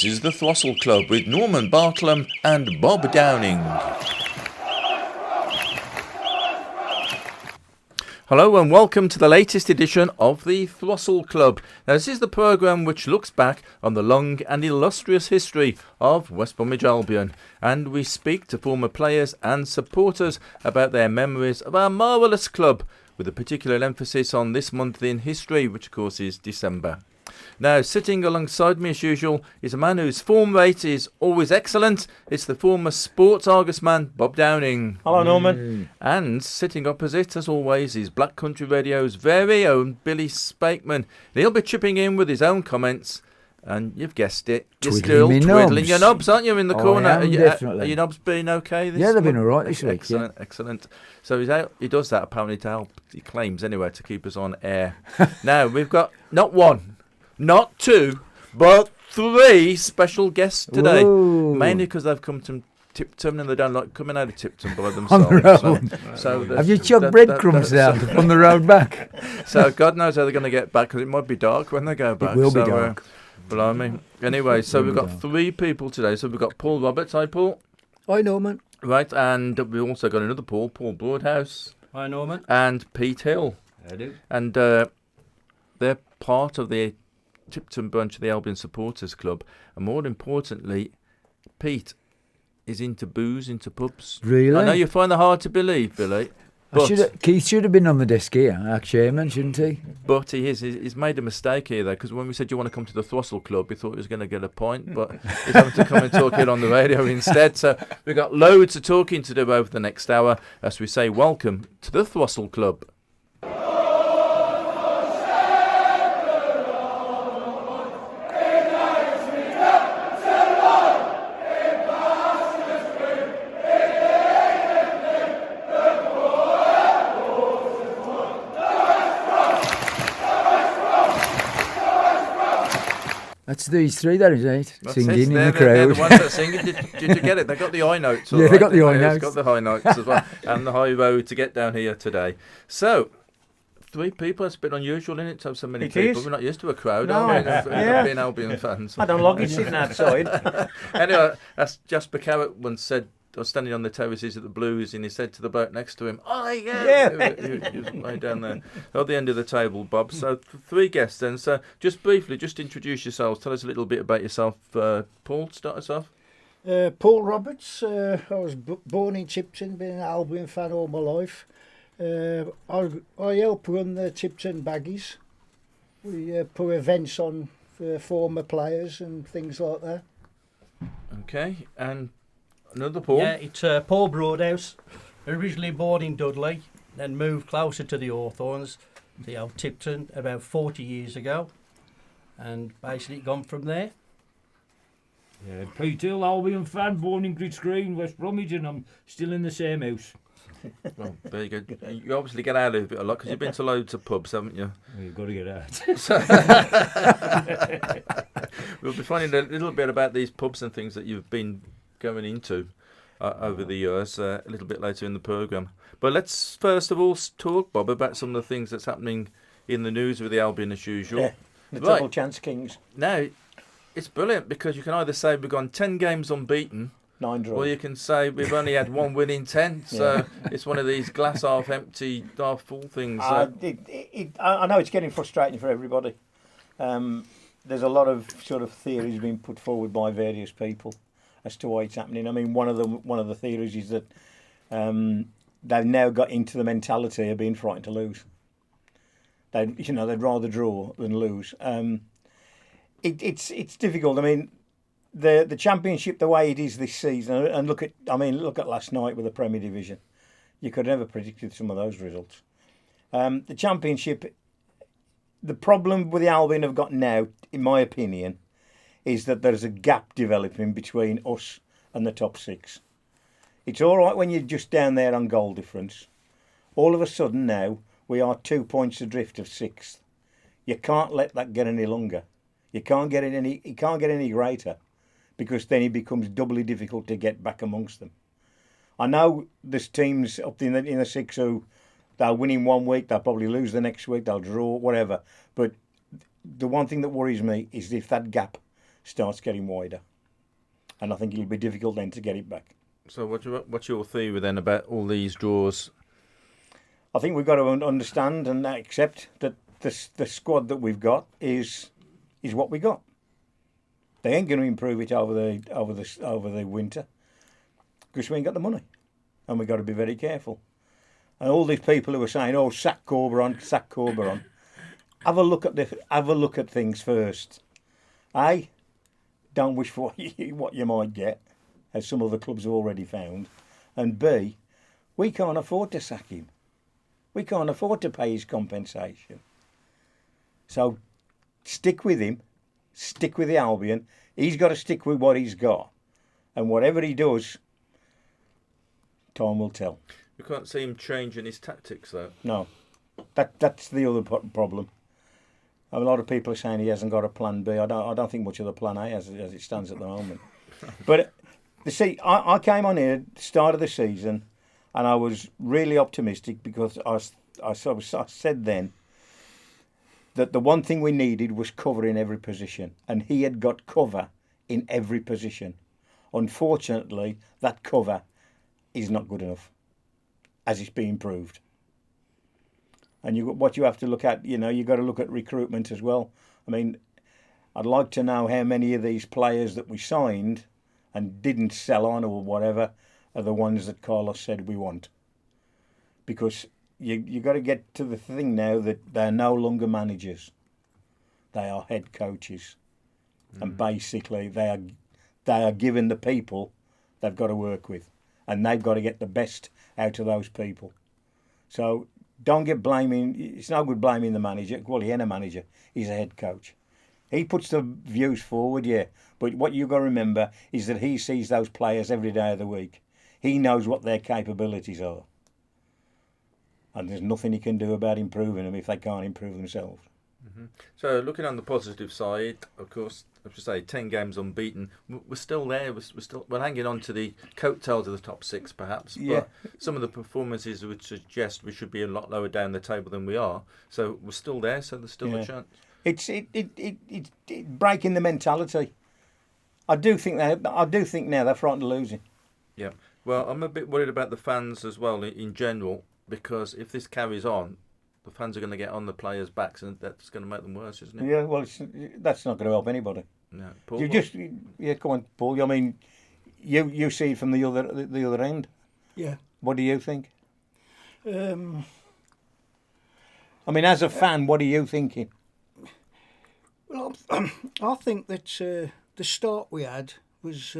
This is the Throstle Club with Norman Bartlam and Bob Downing. Hello and welcome to the latest edition of the Throstle Club. Now, this is the programme which looks back on the long and illustrious history of West Bromwich Albion, and we speak to former players and supporters about their memories of our marvellous club, with a particular emphasis on this month in history, which of course is December. Now, sitting alongside me as usual is a man whose form rate is always excellent. It's the former Sports Argus man, Bob Downing. Hello, Norman. And sitting opposite, as always, is Black Country Radio's very own Billy Spakemon. He'll be chipping in with his own comments. And you've guessed it, you're still twiddling your knobs, aren't you, in the corner? I am, definitely. Are your knobs been okay this Yeah, they've month? been all right this week. Excellent, excellent. So he's out. He does that apparently to help, he claims anyway, to keep us on air. Now, we've got not one, not two, but three special guests today. Whoa. Mainly because they've come to Tipton and they don't like coming out of Tipton by themselves. So Have you chucked breadcrumbs down on the road back? So God knows how they're going to get back, because it might be dark when they go back. It will be dark. Blimey. Anyway, so we've got three people today. So we've got Paul Roberts. Hi, Paul. Hi, Norman. Right, and we've also got another Paul Broadhouse. Hi, Norman. And Pete Hill. I do. And they're part of the Tipton branch of the Albion Supporters Club. And more importantly, Pete is into booze, into pubs. Really? I know you find that hard to believe, Billy. Keith should have been on the desk here, our chairman, shouldn't he? But he is. He's made a mistake here, though, because when we said you want to come to the Throstle Club, we thought he was going to get a point, but he's having to come and talk it on the radio instead. So we've got loads of talking to do over the next hour as we say welcome to the Throstle Club. That's these three there, isn't it? That's Singing it. in They're the crowd. They're the ones that are singing. Did you get it? They got the high notes. Yeah, they got the high notes. Got the high notes as well, and the high road to get down here today. So, three people. It's a bit unusual, isn't it, to have so many people? We're not used to a crowd, No, are we? yeah. Being Albion fans. I don't like it sitting outside. Anyway, as Jasper Carrot once said, I was standing on the terraces at the Blues, and he said to the bloke next to him, "Oh yeah." He was way down there at the end of the table, Bob. So three guests then. So just briefly, just introduce yourselves. Tell us a little bit about yourself. Paul, start us off. Paul Roberts. I was born in Tipton, been an Albion fan all my life. I help run the Tipton Baggies. We put events on for former players and things like that. Okay, and another Paul. Yeah, it's Paul Broadhouse. Originally born in Dudley, then moved closer to the Hawthorns, the old Tipton, about 40 years ago, and basically gone from there. Yeah, Pete Hill, Albion fan, born in Grits Green, West Bromwich, and I'm still in the same house. Well, there you go. You obviously get out of it a lot because you've been to loads of pubs, haven't you? Well, you've got to get out. We'll be finding a little bit about these pubs and things that you've been going into over the years a little bit later in the programme. But let's first of all talk, Bob, about some of the things that's happening in the news with the Albion as usual. Yeah, the double chance kings. Now, it's brilliant because you can either say we've gone 10 games unbeaten, 9 draws. or you can say we've only had one win in 10. So it's one of these glass half empty, half full things. I know it's getting frustrating for everybody. There's a lot of sort of theories being put forward by various people as to why it's happening. I mean, one of the theories is that they've now got into the mentality of being frightened to lose. They'd rather draw than lose. It's difficult. I mean, the Championship, the way it is this season, and look at last night with the Premier Division. You could never predicted some of those results. The Championship, the problem with the Albion have got now, in my opinion, is that there's a gap developing between us and the top six. It's all right when you're just down there on goal difference. All of a sudden now, we are 2 points adrift of sixth. You can't let that get any longer. It can't get any greater, because then it becomes doubly difficult to get back amongst them. I know there's teams up in the six who they'll win in 1 week, they'll probably lose the next week, they'll draw, whatever. But the one thing that worries me is if that gap starts getting wider. And I think it'll be difficult then to get it back. So what's your theory then about all these draws? I think we've got to understand and accept that the squad that we've got is what we got. They ain't going to improve it over the winter because we ain't got the money, and we've got to be very careful. And all these people who are saying, "Oh, sack Corberon, sack Corberon," have a look at things first. A, don't wish for what you might get, as some other clubs have already found, and B, we can't afford to sack him. We can't afford to pay his compensation. So stick with him, stick with the Albion. He's got to stick with what he's got. And whatever he does, time will tell. You can't see him changing his tactics, though. No, that's the other problem. A lot of people are saying he hasn't got a plan B. I don't think much of the plan A as it stands at the moment. But see, I came on here at the start of the season, and I was really optimistic because I said then that the one thing we needed was cover in every position, and he had got cover in every position. Unfortunately, that cover is not good enough, as it's being proved. And what you have to look at, you've got to look at recruitment as well. I mean, I'd like to know how many of these players that we signed and didn't sell on or whatever are the ones that Carlos said we want. Because you got to get to the thing now that they're no longer managers. They are head coaches. And basically they are given the people they've got to work with. And they've got to get the best out of those people. So don't get blaming. It's no good blaming the manager. Well, he ain't a manager. He's a head coach. He puts the views forward, yeah. But what you've got to remember is that he sees those players every day of the week. He knows what their capabilities are. And there's nothing he can do about improving them if they can't improve themselves. Mm-hmm. So looking on the positive side, of course, I have to say 10 games unbeaten. We're still there. We're hanging on to the coattails of the top six, perhaps. Yeah. But some of the performances would suggest we should be a lot lower down the table than we are. So we're still there. So there's still a chance. It's breaking the mentality. I do think now they're frightened of losing. Yeah. Well, I'm a bit worried about the fans as well in general, because if this carries on, the fans are going to get on the players' backs, and that's going to make them worse, isn't it? Yeah, well, that's not going to help anybody. No, Paul. Come on, Paul. I mean, you see it from the other end. Yeah. What do you think? I mean, as a fan, what are you thinking? Well, I think that the start we had was.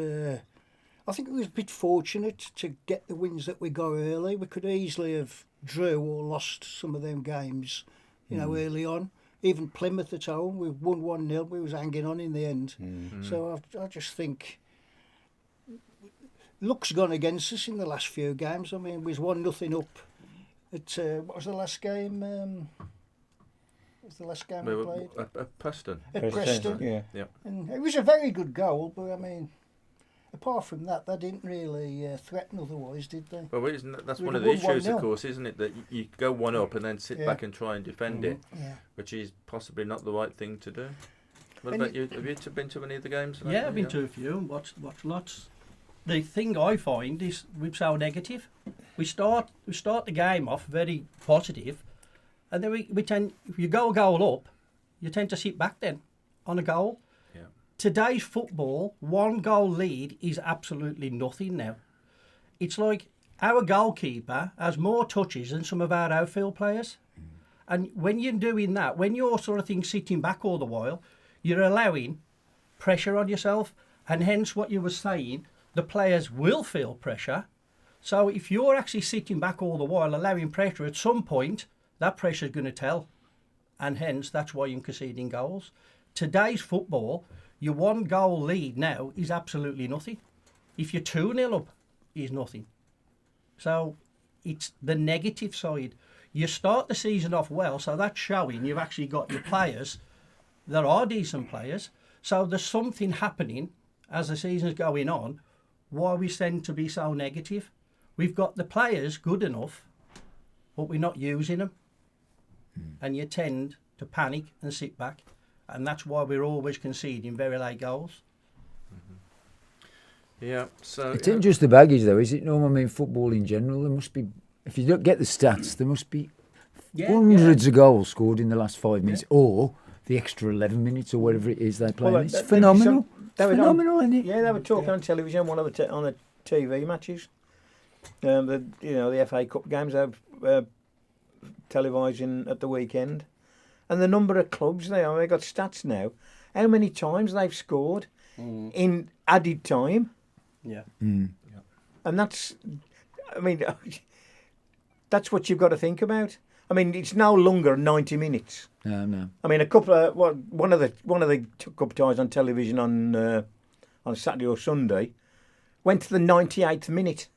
I think it was a bit fortunate to get the wins that we got early. We could easily have drew or lost some of them games, early on. Even Plymouth at home, we won 1-0. We was hanging on in the end. Mm-hmm. So I just think luck's gone against us in the last few games. I mean, we was 1-0 up at what was the last game? What was the last game we played? At Preston. At Preston. Yeah. And it was a very good goal, but I mean, apart from that, they didn't really threaten otherwise, did they? Well, that's one of the issues, of course, isn't it? That you go one up and then sit back and try and defend it, which is possibly not the right thing to do. What about you? Have you been to any of the games? Yeah, I've been to a few and watched lots. The thing I find is we're so negative. We start the game off very positive, and then we tend, if you go a goal up, you tend to sit back then on a goal. Today's football, 1-goal lead is absolutely nothing now. It's like our goalkeeper has more touches than some of our outfield players. And when you're doing that, when you're sort of sitting back all the while, you're allowing pressure on yourself. And hence what you were saying, the players will feel pressure. So if you're actually sitting back all the while, allowing pressure, at some point, that pressure is going to tell. And hence, that's why you're conceding goals. Today's football, your 1-goal lead now is absolutely nothing. If you're 2-0 up, is nothing. So it's the negative side. You start the season off well, so that's showing you've actually got your players that are decent players. So there's something happening as the season's going on, why we tend to be so negative. We've got the players good enough, but we're not using them. And you tend to panic and sit back. and that's why we're always conceding very late goals. Yeah, so It ain't just the baggies, though, is it? No, I mean, football in general, there must be, if you don't get the stats, there must be hundreds of goals scored in the last 5 minutes, or the extra 11 minutes, or whatever it is they play. Well, It's phenomenal. phenomenal, Isn't it? Yeah, they were talking on television, one of the on the TV matches. The FA Cup games they were televising at the weekend, and the number of clubs they got stats now. How many times they've scored in added time? Yeah. Mm. And that's, I mean, that's what you've got to think about. I mean, it's no longer 90 minutes. No. I mean, a couple of one of the cup ties on television on Saturday or Sunday went to the 98th minute.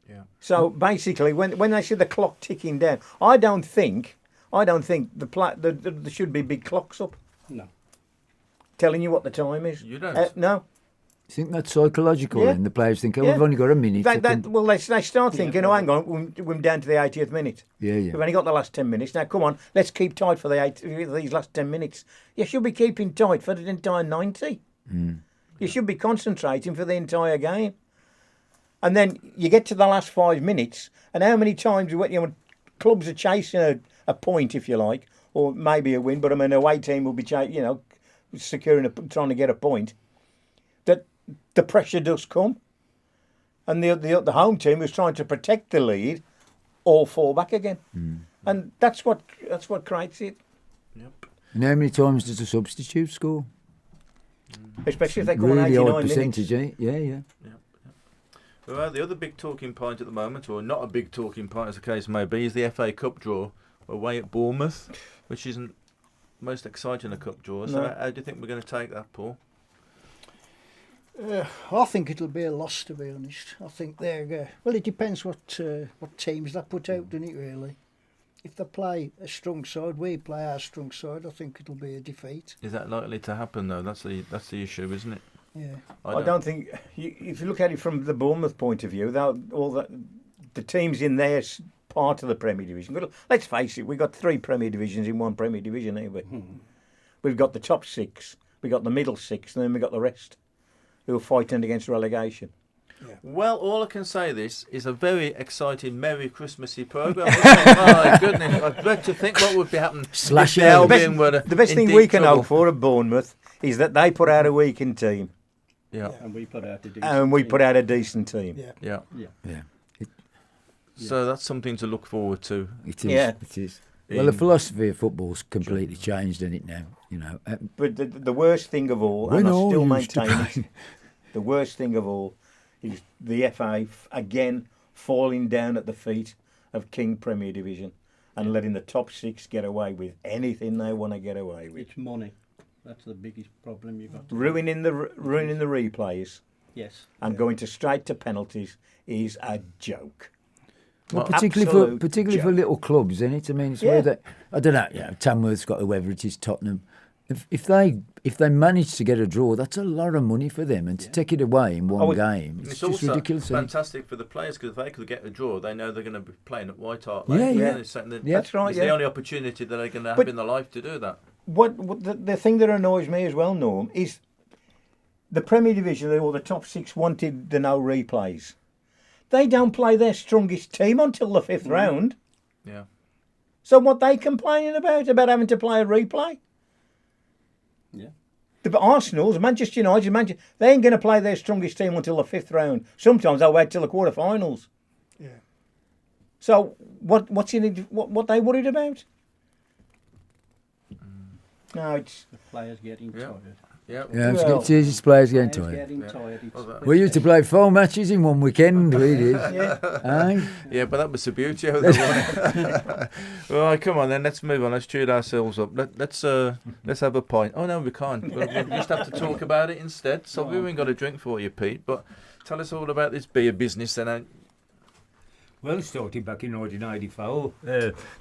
Yeah. So basically, when they see the clock ticking down, I don't think there should be big clocks up No. telling you what the time is. You don't? No. You think that's psychological Yeah. then? The players think, oh, Yeah. we've only got a minute. They start thinking, hang on, we're down to the 80th minute. Yeah. We've only got the last 10 minutes. Now, come on, let's keep tight for these last 10 minutes. You should be keeping tight for the entire 90. You should be concentrating for the entire game. And then you get to the last 5 minutes, and how many times clubs are chasing a point, if you like, or maybe a win, but I mean, away team will be trying to get a point, that the pressure does come. And the home team who's trying to protect the lead all fall back again. And that's what creates it. Yep. And how many times does a substitute score? Especially if they come on Really 89 high minutes. percentage, eh? Yeah. Well, the other big talking point at the moment, or not a big talking point as the case may be, is the FA Cup draw away at Bournemouth, which isn't most exciting a cup draw. So No. how do you think we're going to take that, Paul? I think it'll be a loss, to be honest. I think they're well. It depends what teams they put out, doesn't it? Really, if they play a strong side, we play our strong side. I think it'll be a defeat. Is that likely to happen though? That's the issue, isn't it? Yeah. I don't think, if you look at it from the Bournemouth point of view, the teams in their part of the Premier Division. But let's face it, we've got 3 Premier Divisions in one Premier Division, haven't we? We've got the top 6, we've got the middle 6, and then we've got the rest who are fighting against relegation. Yeah. Well, all I can say this is a very exciting, Merry Christmassy programme. My goodness, I'd like to think what would be happening Slash if the out. Albion were The best in thing deep we can trouble. hope for at Bournemouth is that they put out a weakened team Yeah. And we put out a decent and we team. put out a decent team. Yeah. Yeah. So that's something to look forward to. It is. Yeah. It is. Well, the philosophy of football's completely changed, isn't it now? But the worst thing of all, We're and I all still used to maintain play. it, the worst thing of all is the FA again falling down at the feet of King Premier Division and letting the top 6 get away with anything they want to get away with. It's money. That's the biggest problem you've got. Ruining the replays Yes. and going straight to penalties is a joke. Well, Absolute particularly for joke. little clubs, isn't it? I mean, it's Yeah. where I don't know. Tamworth's got whoever it is, Tottenham. If they manage to get a draw, that's a lot of money for them, and to take it away in one game, it's just also ridiculous. Isn't it? fantastic for the players because if they could get a draw, they know they're going to be playing at White Hart Yeah, Lane. yeah. It's That's right, It's yeah. the only opportunity that they're going to have But- in their life to do that. What the thing that annoys me as well, Norm, is the Premier Division or the top 6 wanted the no replays. They don't play their strongest team until the 5th round. Yeah. So what they complaining about having to play a replay? Yeah. The Arsenal's, Manchester United, they ain't going to play their strongest team until the 5th round. Sometimes they'll wait till the quarterfinals. Yeah. So what they worried about? No, it's The players getting Yeah. tired. Yeah. Yeah, Well- it's his players getting Players tired. getting tired. It's, We used to play 4 matches in one weekend. We did. yeah. Aye. Yeah, but that was the beauty of the one. Right, come on then, let's move on. Let's cheer ourselves up. Let's have a pint. Oh no, we can't. We'll just have to talk about it instead. So we haven't got a drink for you, Pete. But tell us all about this beer business then. Well, it started back in 1984.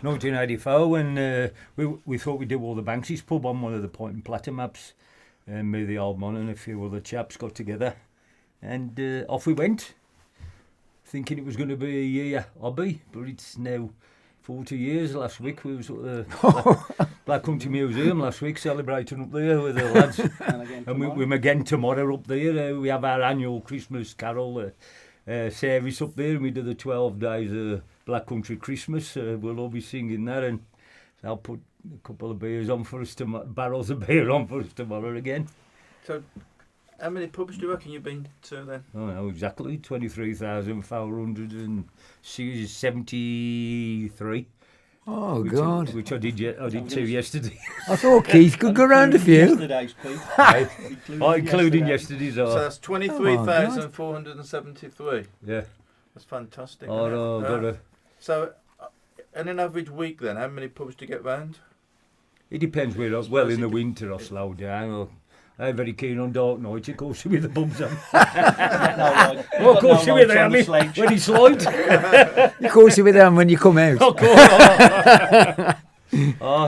1984 when we thought we'd do all the Banksy's pub on one of the Point and Platter maps. And me, the old man and a few other chaps got together. And off we went. Thinking it was going to be a year hobby, but it's now 40 years last week. We was at the Black Country Museum last week celebrating up there with the lads. And we're again tomorrow up there. We have our annual Christmas carol service up there, and we do the 12 days of Black Country Christmas. We'll all be singing that, and I'll put a couple of beers on for us barrels of beer on for us tomorrow again. So, how many pubs do you reckon you've been to then? Oh no, exactly 23,473. Oh, God. Which I did 2 yesterday. I thought Keith could go round a few. Yesterday's, Pete. Including yesterday's. So that's 23,473. Yeah. That's fantastic. Oh, isn't no, it? got a... So, in an average week then, how many pubs do you get round? It depends where. Well, in the winter I slow down. I'm very keen on dark nights. Of course, with the bums on. Of course, with them when it's light. Of course, with them when you come out. Of course.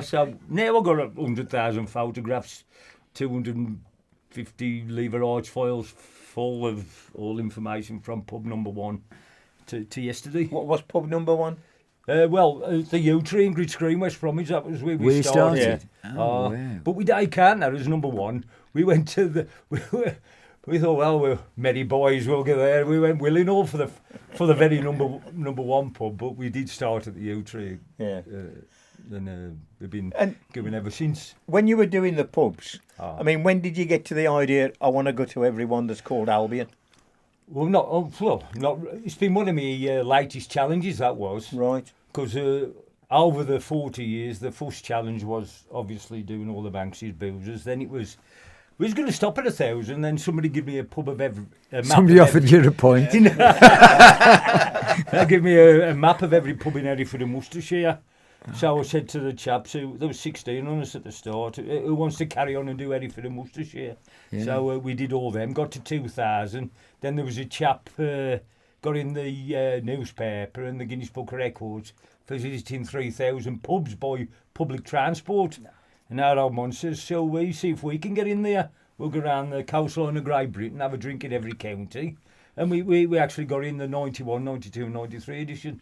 So now I've got 100,000 photographs, 250 lever arch files full of all information from pub number 1 to yesterday. What was pub number 1? The Xtra in Grid Green, West Bromwich. That was where we started. Yeah. Oh, wow. But I can't. That was number 1. We went to the. We thought, well, we're merry boys. We'll go there. We went Willinghall for the very number 1 pub, but we did start at the Xtra. Yeah. And we've been going ever since. When you were doing the pubs, I mean, when did you get to the idea? I want to go to every one that's called Albion. Well, not. It's been one of my latest challenges. That was Right. because over the 40 years, the first challenge was obviously doing all the Banksy's boozers. Then it was. We was going to stop at 1,000, then somebody give me a pub of every... Somebody offered you a point. They give me a map of every pub in Hereford and Worcestershire. So I said to the chaps, there was 16 on us at the start, who wants to carry on and do Hereford and Worcestershire? Yeah. So we did all them, got to 2,000. Then there was a chap got in the newspaper and the Guinness Book of Records for visiting 3,000 pubs by public transport. No. And our old man says, so we see if we can get in there. We'll go around the coastline of Great Britain, have a drink in every county. And we actually got in the 91, 92 and 93 edition.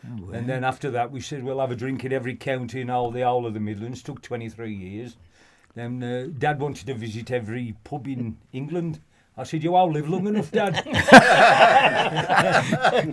Oh, wow. And then after that we said we'll have a drink in every county in the whole of the Midlands. Took 23 years. Then Dad wanted to visit every pub in England. I said, you all live long enough, Dad.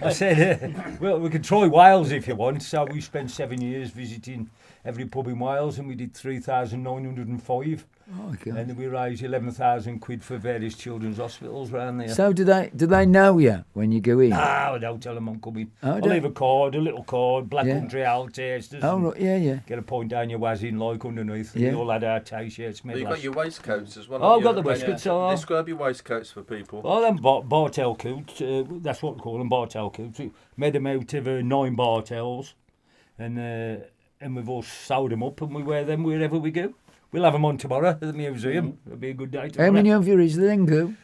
I said, well, we can try Wales if you want. So we spent 7 years visiting every pub in Wales, and we did 3,905. Oh, God. And we raised 11,000 quid for various children's hospitals around there. So do they know you when you go in? No, I don't tell them I'm coming. Oh, I'll leave a little card, Black Country Al tasters. Oh, right, yeah. Get a point down your wazzing like underneath. Yeah. We all had our T-shirts. Well, you've got your waistcoats as well. Oh, I've got the waistcoats. Describe your waistcoats for people. Well, them Bartel coats, that's what we call them, Bartel coats. We made them out of 9 Bartels, and we've all sewed them up, and we wear them wherever we go. We'll have them on tomorrow at the museum. It'll be a good day tomorrow. How many of you is there then, go?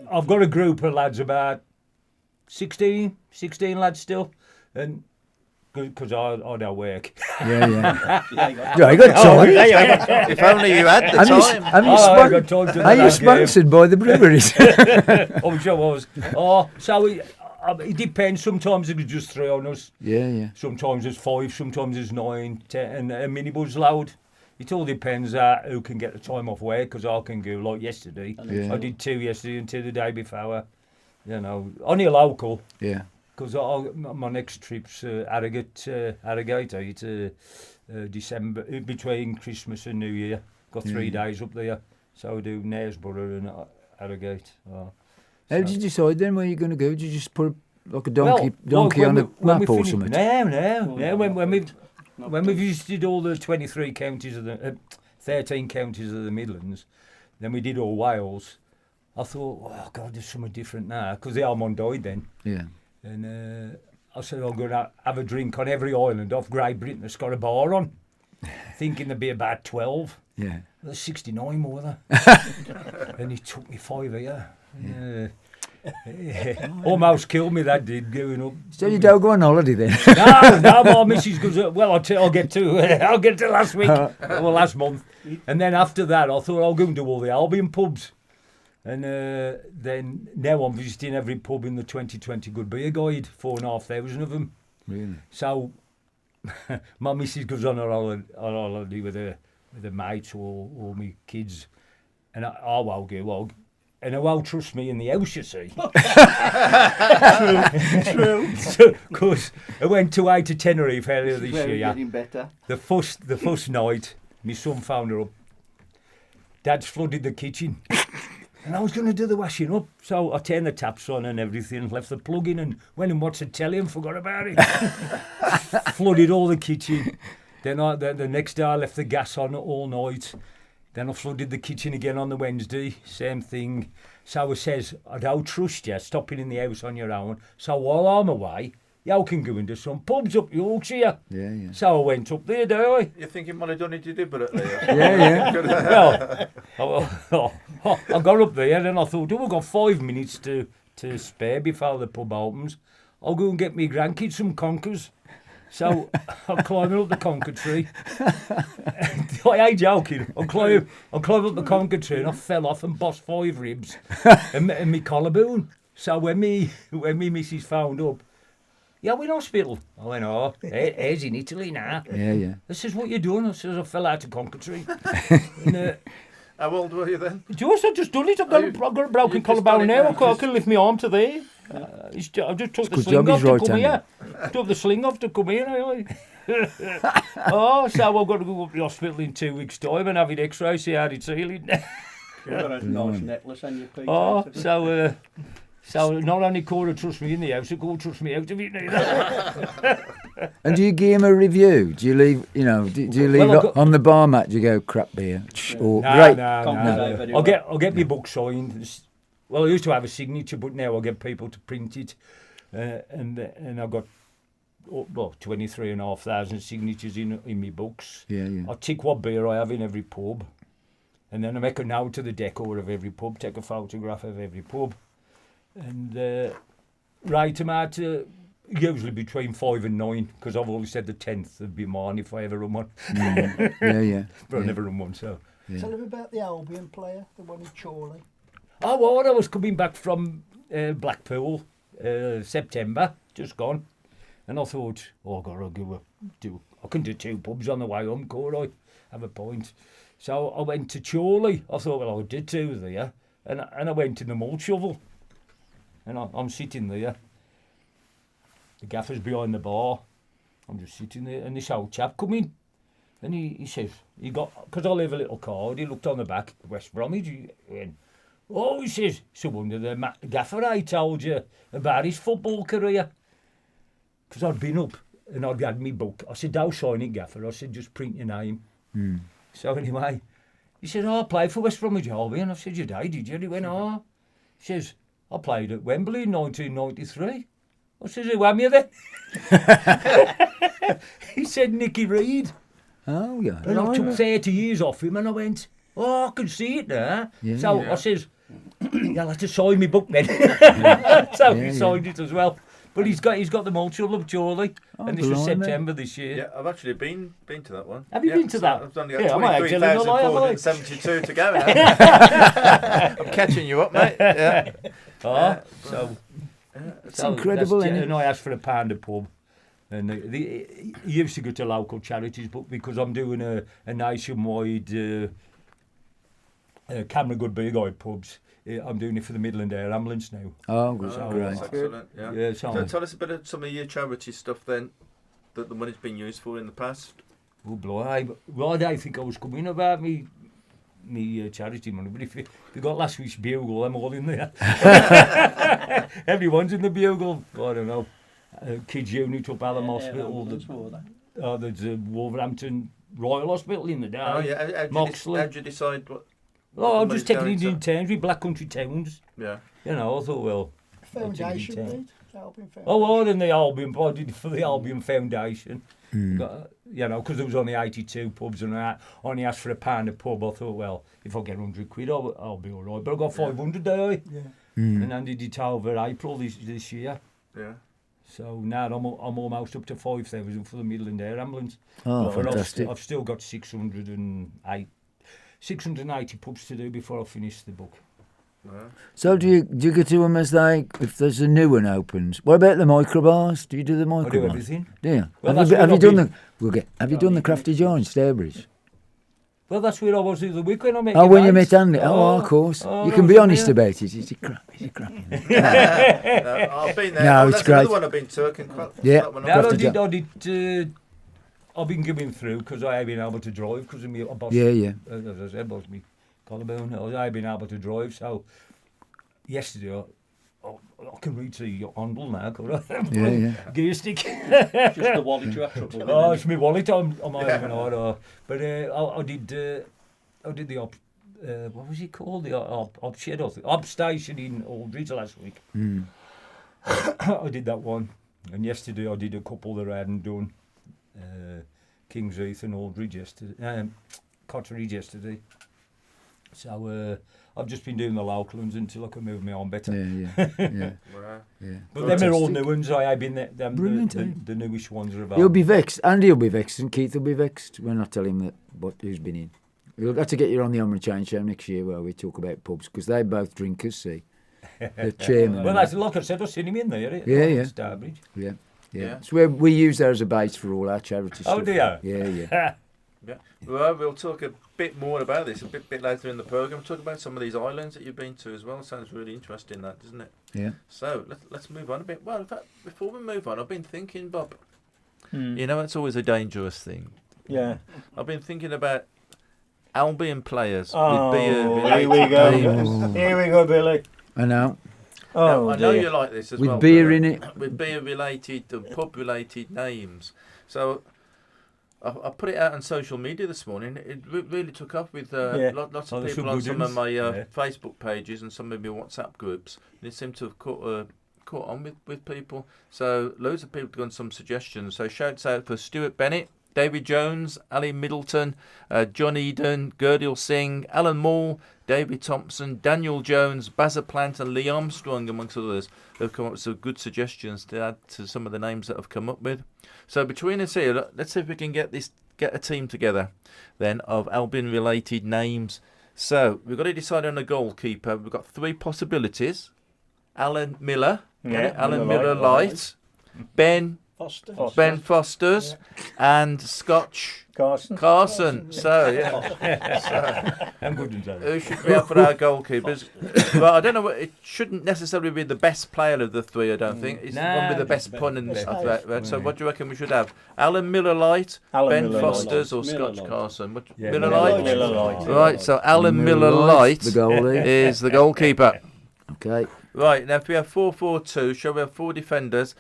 I've got a group of lads, about 16 lads still, and because I don't work. Yeah. Yeah, you got time. If only you had the time. Are you sponsored by the breweries? I'm sure I was. So it depends. Sometimes there's just 3 on us. Yeah. Sometimes there's 5, sometimes there's 9, 10, and a minibus load. It all depends who can get the time off work, because I can go, like yesterday. Yeah. I did 2 yesterday and 2 the day before. You know, only a local. Yeah. Because my next trip's Harrogate. It's December, between Christmas and New Year. Got 3 days up there. So I do Knaresborough and Harrogate. How did you decide then where you're going to go? Did you just put a donkey on a map or something? No. When we visited all the 23 counties of the 13 counties of the Midlands, then we did all Wales. I thought, oh God, there's something different now, because the Almond died then. Yeah. And I said, I'm going to have a drink on every island off Great Britain that's got a bar on, thinking there'd be about 12. Yeah. There's 69 more there. And he took me 5 here. Yeah. Almost killed me, that did, going up. So you don't go on holiday then? No, my missus goes, well, I'll get to last week, or last month. And then after that, I thought I'll go and do all the Albion pubs. And then now I'm visiting every pub in the 2020 Good Beer Guide, 4,500 of them. Really? So my missus goes on her holiday with her mates or my kids, and I won't go along. And I won't trust me in the house, you see. True. Because I went away to Tenerife earlier this year. Getting better. The first night, my son found her up. Dad's flooded the kitchen. And I was going to do the washing up. So I turned the taps on and everything, left the plug in and went and watched the telly and forgot about it. Flooded all the kitchen. Then the next day I left the gas on all night. Then I flooded the kitchen again on the Wednesday, same thing. So I says, I don't trust you stopping in the house on your own. So while I'm away, you can go into some pubs up Yorkshire. Yeah. So I went up there, do I? You think you might have done it deliberately? Yeah. Well, I got up there and I thought, we've got 5 minutes to spare before the pub opens. I'll go and get me grandkids some conkers. So I'm climbing up the conker tree. I ain't joking. I'm climbing up the conker tree and I fell off and bossed 5 ribs and me collarbone. So when me missus found up, we're in hospital. I went, here's in Italy now. Yeah. I says, what you doing? I says, I fell out of conker tree. And, how old were you then? I just done it. I've got a broken collarbone now. I can lift my arm to there. I just took the sling off to come here. Took the sling off to come here. So I've got to go up to the hospital in 2 weeks' time and have it X-ray, see how it's healing. You've got a nice necklace on your feet. So not only Cora trusts me in the house, Cora trusts me out of it neither. And do you give him a review? Do you leave, do you leave on the bar mat? Do you go, crap beer? No. I'll get my book signed. Well, I used to have a signature, but now I get people to print it. And I've got 23,500 signatures in my books. Yeah. I tick what beer I have in every pub. And then I make a note to the decor of every pub, take a photograph of every pub. And write them out usually between 5 and 9, because I've always said the 10th would be mine if I ever run one. Yeah. But I never run one, so. Yeah. Tell him about the Albion player, the one in Chorley. Oh, well, I was coming back from Blackpool, September, just gone. And I thought, I can do 2 pubs on the way home, could I? Have a point. So I went to Chorley. I thought, well, I did 2 there. And I went in the malt shovel. And I'm sitting there. The gaffer's behind the bar. I'm just sitting there. And this old chap come in. And he says, because I leave a little card, he looked on the back, West Bromwich. He went, he says, so wonder the gaffer I told you about his football career. Because I'd been up and I'd had me book. I said, don't sign it, gaffer. I said, just print your name. So anyway, he said, I played for West Bromwich Albion. I said, you did you? He went, He says, I played at Wembley in 1993. I says, who am you then? He said, Nicky Reid. Oh, yeah. And I took 30 years off him and I went, I can see it there. Yeah, so yeah. I says, you'll have to sign me book then. So he signed it as well. But he's got the malt shovel of Chorley, and this was September this year. Yeah, I've actually been to that one. Have you been to that? I've only got 23,472 to go now. I'm catching you up, mate. Yeah. It's incredible, isn't it? And I asked for £1 a pub. And he used to go to local charities, but because I'm doing a nationwide Camera Good Big Eye pubs, I'm doing it for the Midland Air Ambulance now. Oh, great. That's excellent. Yeah. So tell us a bit of some of your charity stuff then, that the money's been used for in the past. Oh, boy. Well, I think I was coming about me charity money, but if you got last week's bugle, I'm all in there. Everyone's in the bugle. I don't know. Kids unit up Hallam Hospital. There's Wolverhampton Royal Hospital in the day. Oh yeah. Moxley. How'd you decide what? I'm just taking it in turns with Black Country Towns. Yeah. I thought, well. Foundation, Albion Foundation. And the Albion, I did it for the Albion Foundation. Because there was only 82 pubs and I only asked for £1 a pub. I thought, well, if I get £100, I'll be all right. But I got 500 there. Yeah. And I did it over April this year. Yeah. So now I'm almost up to 5,000 for the Midland Air Ambulance. Oh, but fantastic. I've still got 680 pubs to do before I finish the book. So do you go to them as if there's a new one opens? What about the microbars? Do you do the I microbars? do everything. Do you? Well, have that's you what done I've have you done the crafty joints, Stairberries? Well, that's where I was the other week when I met Oh, you when you mates. met Andy. Oh, of course. You can I be was honest there. about it. Is it crap? Is it crap? I've been there. No, Oh, it's that's great. another one I've been to. I can Yeah. that one Now, up. I've been giving through because I have been able to drive because of me. Yeah. As I said, was me collarbone. I've been able to drive. So yesterday, I can reach the handle now. Yeah. Gear stick. Just the wallet you have trouble with. Oh, it's my wallet. I'm having hard. But I did the what was it called? The op shed or the op station in Aldridge last week. I did that one, and yesterday I did a couple that I hadn't done. King's Heath and Aldridge yesterday, Cotteridge yesterday. So I've just been doing the local ones until I can move my arm better. Yeah. But them are all new ones. I have been Brilliant, the newish ones are about. He'll be vexed. Andy will be vexed and Keith will be vexed when I tell him that who's been in. We'll have to get you on the Omri Chain show next year where we talk about pubs because they both drinkers, see. The chairman. Well, that's like I said, I've seen him in there. Yeah. Starbridge. Yeah. It's where we use that as a base for all our charity stuff. Oh, do you? Yeah. Yeah. Well, we'll talk a bit more about this a bit later in the programme. Talk about some of these islands that you've been to as well. Sounds really interesting, that, doesn't it? Yeah. So let's move on a bit. Well, in fact, before we move on, I've been thinking, Bob. You know, it's always a dangerous thing. Yeah. I've been thinking about Albion players Oh, with beer. here we go. Here we go, Billy. I know. Now, Oh, I know dear. you like this as With well. beer but, in it. With beer-related and pub-related names. So I put it out on social media this morning. It really took off with lots of Oh, people some on good some of ones. my Yeah. Facebook pages and some of my WhatsApp groups. And it seemed to have caught on with people. So loads of people have done some suggestions. So shouts out for Stuart Bennett, David Jones, Ali Middleton, John Eden, Gurdil Singh, Alan Moore, David Thompson, Daniel Jones, Bazza Plant and Lee Armstrong, amongst others, have come up with some good suggestions to add to some of the names that I've come up with. So between us here, let's see if we can get a team together then of Albion-related names. So we've got to decide on a goalkeeper. We've got three possibilities. Alan Miller, Alan Miller Light, Ben Fosters, and Scotch Carson. So, I'm good in that. who should be up for our goalkeepers? Well, I don't know. It shouldn't necessarily be the best player of the three, I don't think. It's the one with the best pun and stuff like that. So what do you reckon we should have? Alan Miller Light, Ben Miller Fosters, or Miller Scotch Light. Carson? Yeah, Miller Light? Miller Light. Right, so Alan Miller Light the goalie. is the goalkeeper. Okay. Right, now if we have 4-4-2, shall we have four defenders?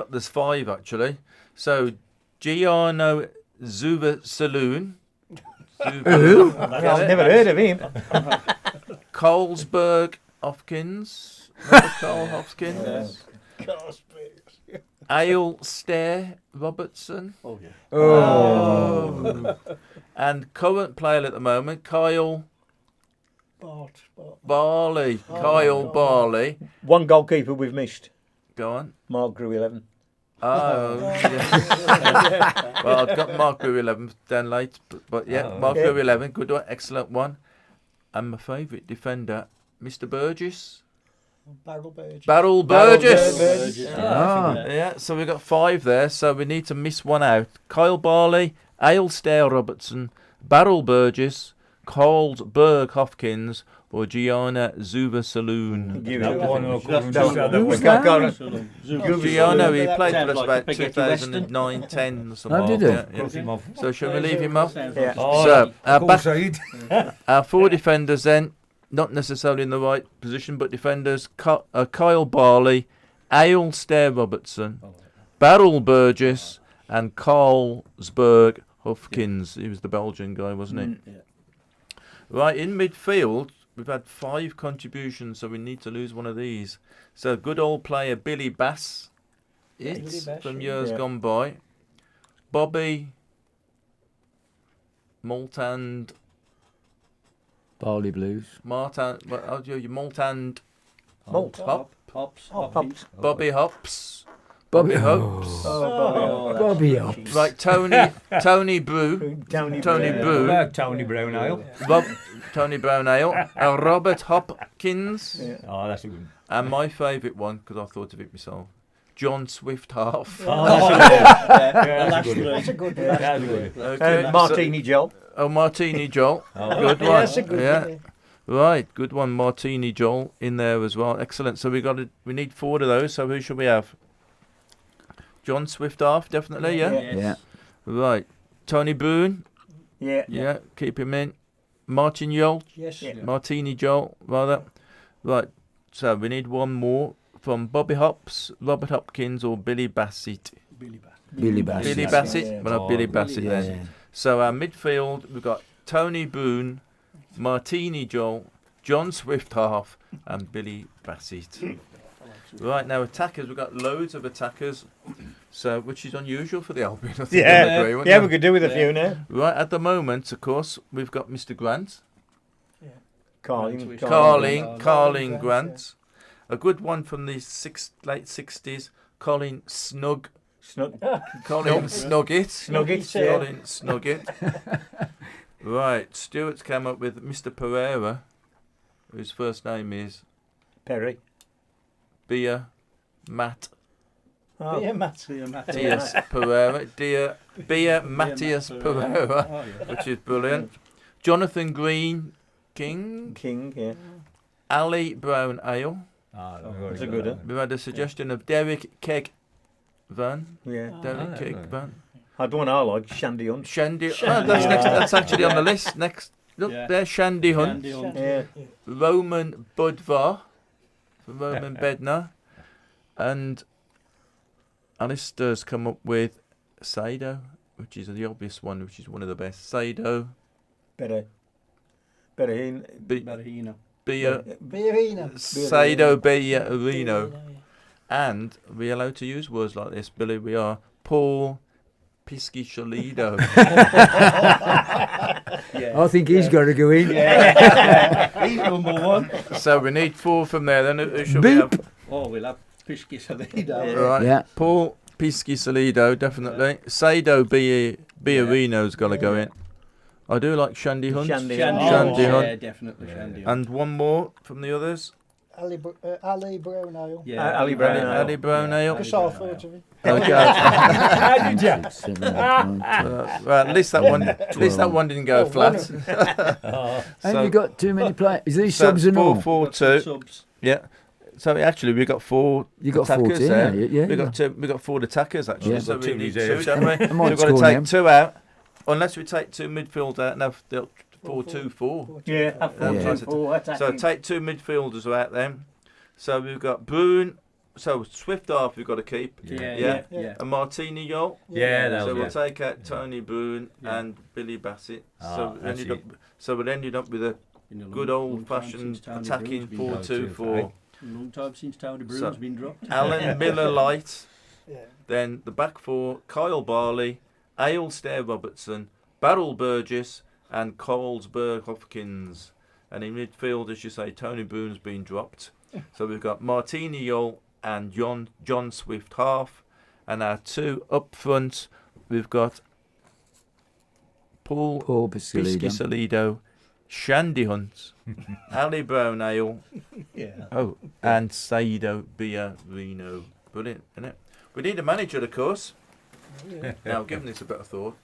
There's five actually. So, Giano Zuva Saloon. I've never heard of him. Colesberg Hopkins. Remember Cole Hopkins? Ale Stair Robertson. Oh, yeah. Oh. And current player at the moment, Kyle Barley. Kyle Barley. One goalkeeper we've missed. Go on. Mark Grew 11. Oh, yeah. Well, I've got Mark Grew 11 down late, but Mark Grew 11, good one, excellent one. And my favourite defender, Mr. Burgess. Barrel Burgess. Yeah, so we've got five there, so we need to miss one out. Kyle Barley, Aylstair Robertson, Barrel Burgess, Colesberg Hopkins, or Gianna Zuva Saloon. Gianna, he played for us about 2009, 10 or something. Oh, did he? Yeah. So shall we leave him off? Yeah. So our four defenders then, not necessarily in the right position, but defenders, Kyle Barley, Aylstair Robertson, Barrel Burgess, and Colesberg Hopkins. He was the Belgian guy, wasn't he? Yeah. Right, in midfield, we've had 5 contributions, so we need to lose one of these. So, good old player Billy Bass, from years gone by. Bobby Maltand. Barley Blues. Maltand. Maltand. Malt. Hops. Hops. Bobby Hops. Bobby Hopes. Bobby Hopes. Right, Tony Brew. Tony Brew. Like Tony Brown Ale. Tony Brown Ale. Robert Hopkins. Yeah. Oh, that's a good one. And my favourite one, because I thought of it myself, John Swift Half. Oh, that's a good one. That's a good one. That's a good one. Okay, Martini Joel. Martini Joel. Good one. That's a good Yeah. one. Right, good one, Martini Joel in there as well. Excellent. So we need 4 of those. So who should we have? John Swift Half, definitely, yeah? Yeah. Right. Tony Boone, Yeah. yeah, keep him in. Martin Joel, Yes. Yeah. Martini Joel, rather. Right, so we need one more from Bobby Hops, Robert Hopkins, or Billy Bassett. Billy Bass. Billy Bassett. Billy Bassett, Yeah. well, not Billy Bassett Yeah. then. So our midfield, we've got Tony Boone, Martini Joel, John Swift Half, and Billy Bassett. Right, now attackers, we've got loads of attackers, so which is unusual for the Albion. I think you'll agree, wouldn't Yeah, you? we could do with a few now. Right, at the moment, of course, we've got Mr. Grant, Carling Carling Grant, Grant. A good one from the late 60s, Colin Snug. Colin Snuggit. Snuggets, yeah. Colin Snuggit. Right, Stuart's come up with Mr. Pereira, whose first name is Perry. Bia Matt Oh. Yeah, Matt. Matthias Pereira. Bia Matthias Pereira, Oh, yeah. which is brilliant. Jonathan Green King. Yeah. Ali Brown Ale. That's a good one. We've had a suggestion of Derek Keg Van. Yeah. Derek Keg Van. I had one I like, Shandy Hunt. Shandy. Oh, that's next. That's actually on the list. Next. Look Yeah. there, Shandy Hunt. Shandy Hunt. Yeah. Roman Budvar from Roman Bednar. And Alistair's come up with Sado, which is the obvious one, which is one of the best. Sado, Better in. Barahino. Bia, Beerina. Sado Bia Reno. And we're allowed to use words like this, Billy. We are Paul Pisky Shalido. I think he's got to go in. He's number one. So we need 4 from there. Then who should we have? Oh, we'll have Pisky Salido. Right. Yeah. Paul Pisky Salido, definitely. Sado Biarino's got to go in. I do like Shandy Hunt. Shandy Shandy Hunt. Hunt. Shandy Hunt. Yeah, definitely Shandy Hunt. And one more from the others. Ali Brown Ale. Yeah, Ali Brown Ale. Ali Brown Ale. Because I thought of it. Okay. How did you? Right, at least that one didn't go flat. Have you got too many players? Is these So subs and all? 4-4-2. Subs. Yeah. So actually, we got 4 You got attackers 14, there. yeah. We got 4 attackers actually. Yeah. So Got we two need reserves. 2, don't we? I might We've got to score take them. 2 out, unless we take 2 midfield out and have the 4-2-4. Yeah. Yeah. So Take. take 2 midfielders out then. So we've got Boone. So Swift half we've got to keep. Yeah. And Martini Yol. Yeah, So that'll we'll be. take out Tony Boone and Billy Bassett. Ah, that's it. So we ended up with a good old-fashioned attacking 4-2-4. Long time since Tony Broom's So- been dropped. Alan Miller Light. Yeah. Then the back 4: Kyle Barley, Aylstair Robertson, Barrel Burgess, and Colesberg Hopkins. And in midfield, as you say, Tony Boone's been dropped. So we've got Martini Yol and John Swift half. And our 2 up front, we've got Paul Pisky Piscalido. Salido, Shandy Hunt, Ali Brown Ale, Yeah. and Sado Biarino. Brilliant, isn't it? We need a manager, of course. Now, giving this a bit of thought.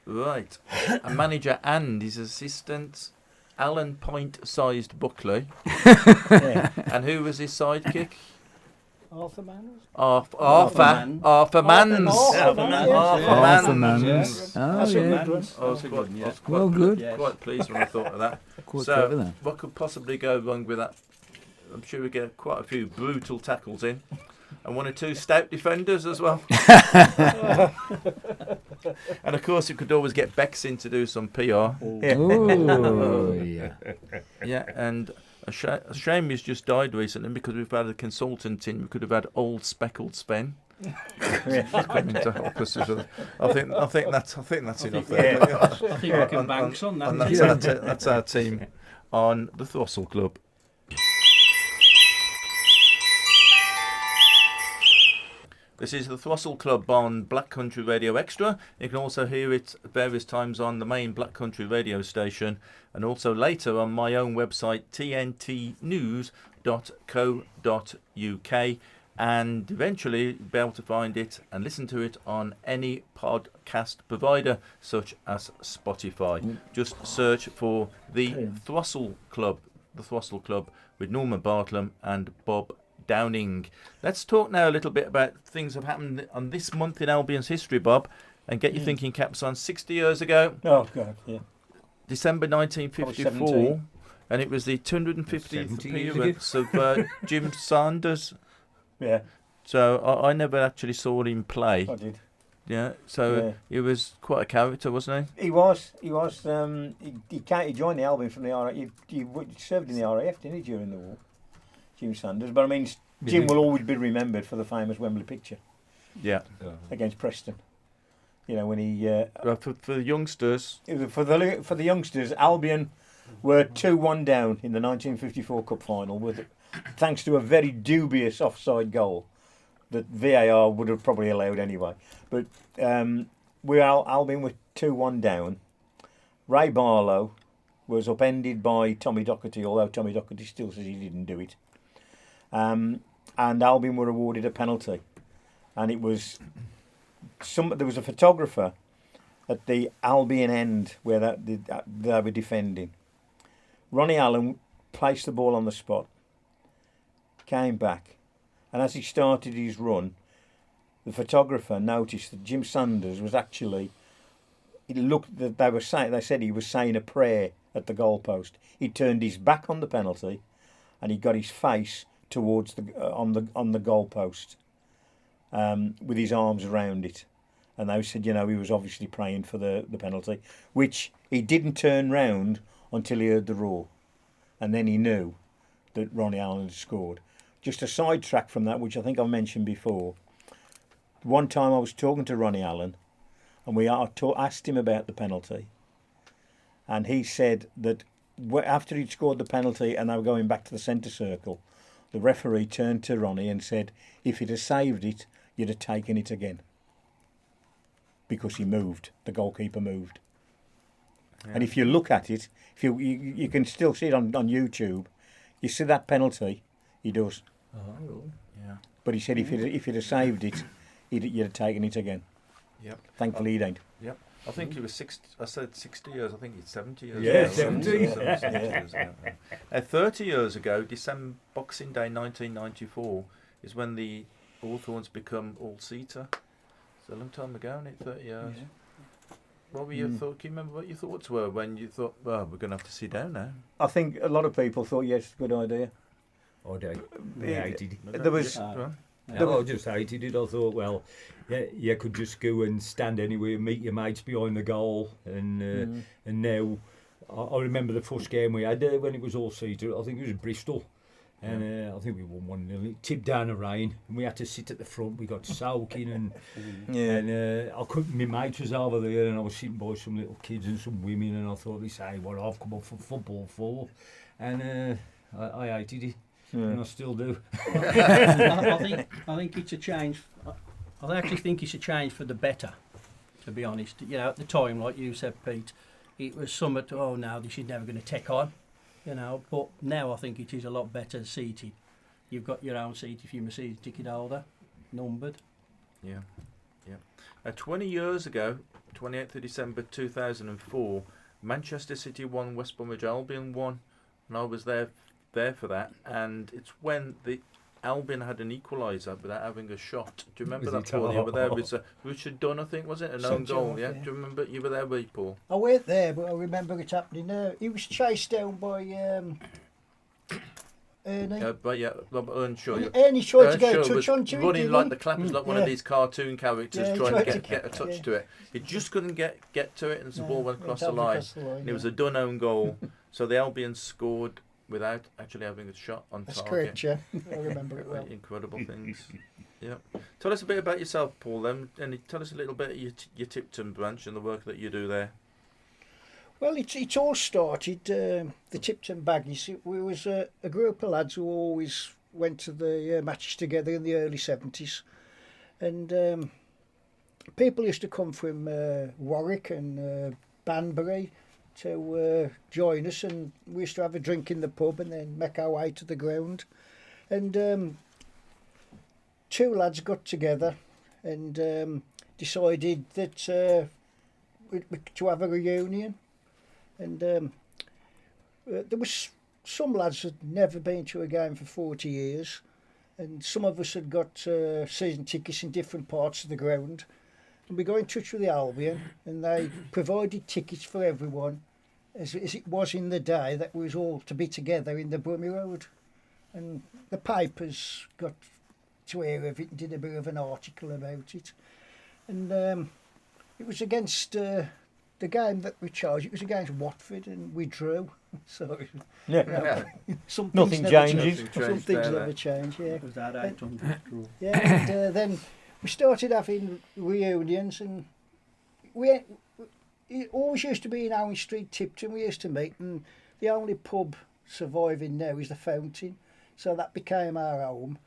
Right. A manager and his assistant, Alan Point-sized Buckley. And who was his sidekick? Arthur Manners. Arthur Mans. Arthur Mans. Oh, That's a yeah. good one. I was quite, Well, good. Yes. quite pleased when I thought of that. Quite So, clever then. what could possibly go wrong with that? I'm sure we get quite a few brutal tackles in. And 1 or 2 stout defenders as well. And of course, you could always get Bex in to do some PR. Oh, yeah. Yeah, and a shame he's just died recently because we've had a consultant in. We could have had old speckled Sven. Coming to help us as well. I think that's enough there. I think we can bank on that. And that's our team on the Throstle Club. This is the Throstle Club on Black Country Radio Xtra. You can also hear it at various times on the main Black Country radio station, and also later on my own website, tntnews.co.uk, and eventually be able to find it and listen to it on any podcast provider such as Spotify. Just search for the Throstle Club with Norman Bartlam and Bob Downing. Let's talk now a little bit about things that have happened on this month in Albion's history, Bob, and get your thinking caps on. 60 years ago, December 1954, and it was the 250th appearance of Jim Sanders. Yeah. So I never actually saw him play. I did. Yeah. So he was quite a character, wasn't he? He was. He joined the Albion from the RAF. He served in the RAF, didn't he, during the war? Jim Sanders. But I mean, Jim will always be remembered for the famous Wembley picture. Yeah. Against Preston. You know, when he... for the youngsters... For the youngsters, Albion were 2-1 down in the 1954 Cup final, thanks to a very dubious offside goal that VAR would have probably allowed anyway. But Albion were 2-1 down. Ray Barlow was upended by Tommy Docherty, although Tommy Docherty still says he didn't do it. And Albion were awarded a penalty. And it was... there was a photographer at the Albion end where they were defending. Ronnie Allen placed the ball on the spot, came back, and as he started his run, the photographer noticed that Jim Sanders was actually... They said he was saying a prayer at the goalpost. He turned his back on the penalty, and he got his face towards on the goalpost, with his arms around it. And they said, he was obviously praying for the penalty, which he didn't turn round until he heard the roar, and then he knew that Ronnie Allen had scored. Just a sidetrack from that, which I think I've mentioned before. One time I was talking to Ronnie Allen, and we asked him about the penalty, and he said that after he'd scored the penalty and they were going back to the centre circle, the referee turned to Ronnie and said, if he'd have saved it, you'd have taken it again. Because he moved, the goalkeeper moved. Yeah. And if you look at it, if you can still see it on YouTube, you see that penalty, he does. Oh, yeah. But he said if he'd have saved it, you'd have taken it again. Yep. Thankfully, he ain't. Yep. I think he was 60. I said 60 years. I think it's 70 years. Yeah, 70. 30 years ago, Boxing Day 1994 is when the Hawthorns become all-seater. It's a long time ago, isn't it? 30 years. Yeah. What were your thoughts? Can you remember what your thoughts were when you thought, we're going to have to sit down now? I think a lot of people thought, yes, good idea. I hated it. There was... I just hated it. I thought, well, you could just go and stand anywhere, meet your mates behind the goal, and now I remember the first game we had when it was all seater. I think it was Bristol, and I think we won 1-0. It tipped down the rain, and we had to sit at the front. We got soaking, and I couldn't. My mate was over there, and I was sitting by some little kids and some women, and I thought, this ain't what I've come up for football for, and I hated it. And I still do. I think it's a change. I actually think it's a change for the better, to be honest. At the time, like you said, Pete, it was somewhat, no, this is never going to take on, But now I think it is a lot better seated. You've got your own seat if you're a season ticket holder, numbered. Yeah. 20 years ago, 28th of December 2004, Manchester City won, West Bromwich Albion won, and I was there for that, and it's when the Albion had an equaliser without having a shot. Do you remember that, Paul? You were there with Richard Dunn, I think, was it? An own goal, yeah? Do you remember? You were there, Paul? I weren't there, but I remember it happening there. He was chased down by Ernie. Robert Earnshaw. Ernie tried to get a touch on to it. Running like the clappers, like one of these cartoon characters, trying to get a touch to it. He just couldn't get to it, and the ball went across the line. And it was a Dunn own goal. So the Albion scored without actually having a shot on target. That's correct, yeah. I remember it well. Incredible things. Yeah. Tell us a bit about yourself, Paul, then, and tell us a little bit of your Tipton branch and the work that you do there. Well, it all started, the Tipton Baggies. We was a group of lads who always went to the matches together in the early 70s. And people used to come from Warwick and Banbury to join us, and we used to have a drink in the pub and then make our way to the ground. And two lads got together and decided that to have a reunion. And there was some lads had never been to a game for 40 years, and some of us had got season tickets in different parts of the ground. And we got in touch with the Albion, and they provided tickets for everyone, as it was in the day that we was all to be together in the Brummy Road. And the papers got to hear of it and did a bit of an article about it. And it was against the game that we chose. It was against Watford, and we drew. So some Nothing things never changes. change. Some things never change. Yeah. It was that 800 draw. Yeah, and then we started having reunions, and it always used to be in Owen Street, Tipton. We used to meet, and the only pub surviving now is the Fountain, so that became our home.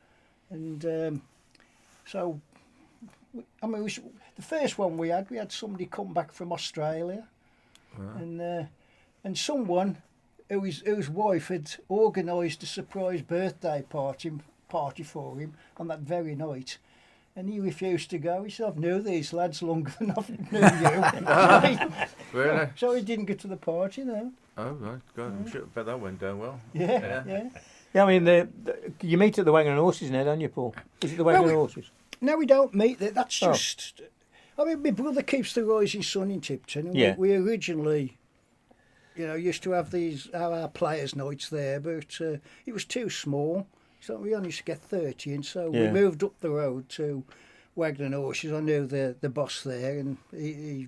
And so, I mean, the first one we had somebody come back from Australia, wow. And someone whose wife had organised a surprise birthday party for him on that very night. And he refused to go. He said, "I've known these lads longer than I've known you." Really? So he didn't get to the party, no. Oh, right. God, I'm sure. Bet that went down well. Yeah. Yeah, I mean, you meet at the Wagon and Horses now, don't you, Paul? Is it the Wagon and Horses? No, we don't meet there. That's just... I mean, my brother keeps the Rising Sun in Tipton. And we originally, used to have our players' nights there, but it was too small. So we only used to get 30, and so we moved up the road to Wagon and Horses. I knew the boss there, and he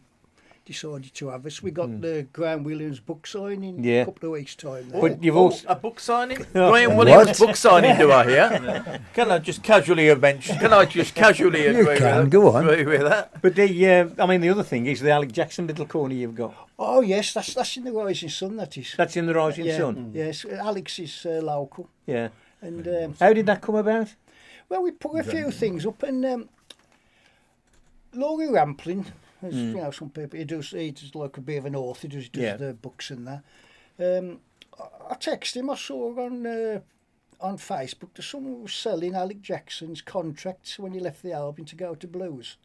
decided to have us. We got the Graham Williams book signing a couple of weeks' time there. But you've also a book signing? Graham Williams book signing, do I hear? Can I just casually mention? Can I just casually agree with that? Go on. Agree with that? But the other thing is the Alec Jackson little corner you've got. Oh yes, that's in the Rising Sun. That is. That's in the Rising Sun. Yes, Alex is local. Yeah. And how did that come about? Well, we put a few things up, and Laurie Rampling, as some people, he does like a bit of an author, he does the books and that. I texted him, I saw on Facebook that someone was selling Alec Jackson's contracts when he left the Albion to go to Blues.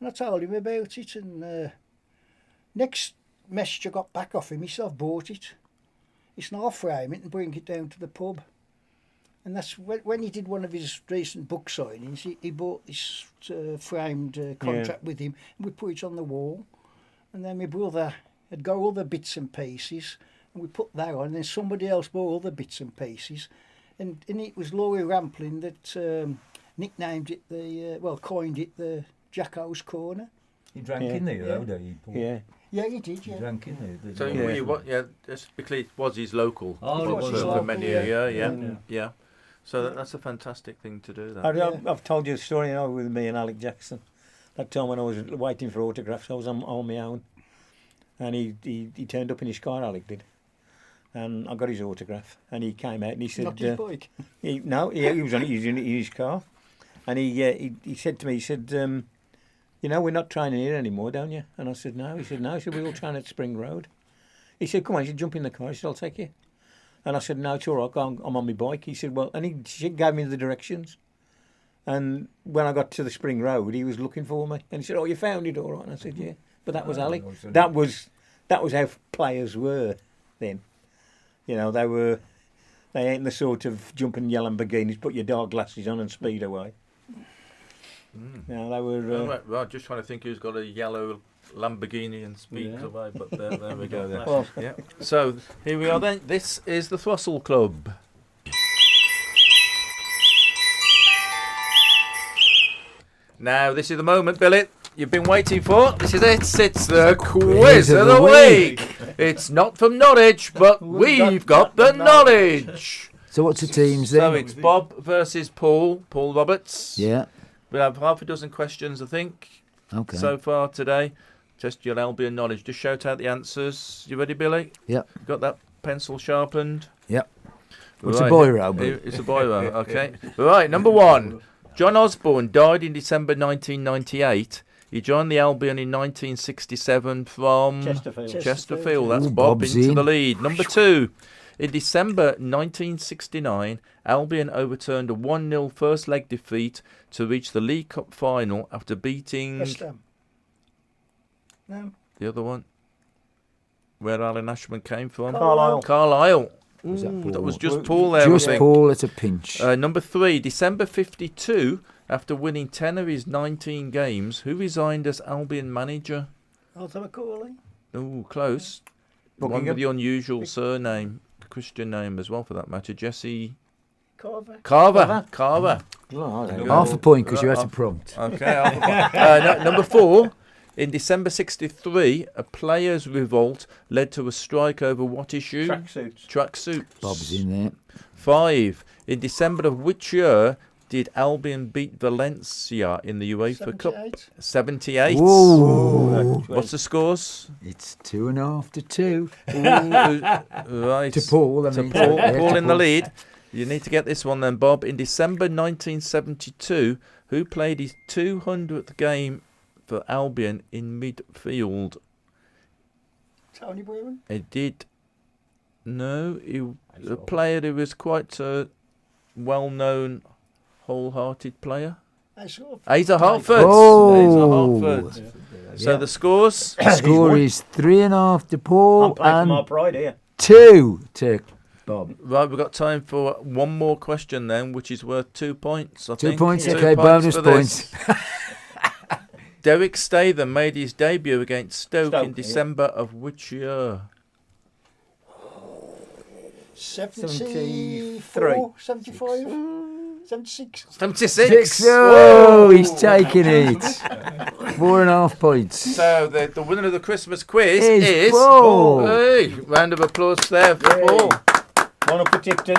And I told him about it, and next message I got back off him, he said, "I've bought it. It's now frame it and bring it down to the pub." And that's when he did one of his recent book signings, he bought this framed contract with him, and we put it on the wall. And then my brother had got all the bits and pieces, and we put that on, and then somebody else bought all the bits and pieces. And it was Laurie Rampling that nicknamed it coined it the Jacko's Corner. He drank in there, though, did he, Paul? Yeah. Yeah, he did, He drank in there. So basically it was his local. Oh, it was for local, many a year, yeah. So that's a fantastic thing to do. That. I've told you a story with me and Alec Jackson. That time when I was waiting for autographs, I was on my own, and he turned up in his car. Alec did, and I got his autograph. And he came out and he said, "Not his bike." He was in his car, and he said to me, he said, "We're not training here anymore, don't you?" And I said, "No." He said, "No." He said, "We're all training at Spring Road." He said, "Come on." He said, "Jump in the car." He said, "I'll take you." And I said, "No, it's all right, I'm on my bike." He said, "Well," and he gave me the directions. And when I got to the Spring Road, he was looking for me. And he said, "Oh, you found it all right?" And I said, "Yeah." But that was Alec. That was how players were then. They ain't the sort of jumping yellow Lamborghinis, put your dark glasses on and speed away. They were... Well, just trying to think who's got a yellow Lamborghini and speeds away, but there we go. There. Well, yeah. So here we are then. This is the Throstle Club. Now this is the moment, Billy, you've been waiting for. This is it. It's the quiz of the week. It's not from Norwich, but we've got the knowledge. So what's the teams then? So it's Bob versus Paul Roberts. Yeah. We have half a dozen questions, I think, so far today. Test your Albion knowledge. Just shout out the answers. You ready, Billy? Yep. Got that pencil sharpened? Yep. It's a boy row, It's a boy row, okay. Right, number one. John Osborne died in December 1998. He joined the Albion in 1967 from Chesterfield. That's Ooh, Bob Bob's into in. the lead. Number 2. In December 1969, Albion overturned a 1-0 first leg defeat to reach the League Cup final after beating West Ham. No. the other one, where Alan Ashman came from. Carlisle. Was that Paul? That was just Paul there, I Just think. Paul at a pinch. Number 3, December 52, after winning 10 of his 19 games, who resigned as Albion manager? Arthur McCauley. Oh, close. One Buckingham. with the unusual surname, Christian name as well for that matter, Jesse Carver. Carver. Oh, there you go. Half a point because you had to prompt. Okay. Number 4, in December 63, a players' revolt led to a strike over what issue? Tracksuits. Bob's in there. 5, in December of which year did Albion beat Valencia in the UEFA Cup? 78. Whoa. What's the scores? It's 2.5 to 2. Right. To Paul, I To mean. Paul, Yeah, Paul to in the Paul. lead. You need to get this one then, Bob. In December 1972, who played his 200th game for Albion in midfield? Tony Boylan. It did. No, a player who was quite a well-known, wholehearted player. Asa Hartford. Oh. Asa Hartford. So the scores? Score is 3.5 to Paul I'm playing for my and pride here. 2 to Bob. Right, we've got time for one more question then, which is worth 2 points, I 2 think. points, 2 okay, points bonus for this. points. Derek Statham made his debut against Stoke in Stoke, December of which year? 74, 75, 76. 76. Oh, he's taking it. 4.5 points. So the winner of the Christmas quiz Is is Paul. Hey, round of applause there for Paul. One up for Tipton.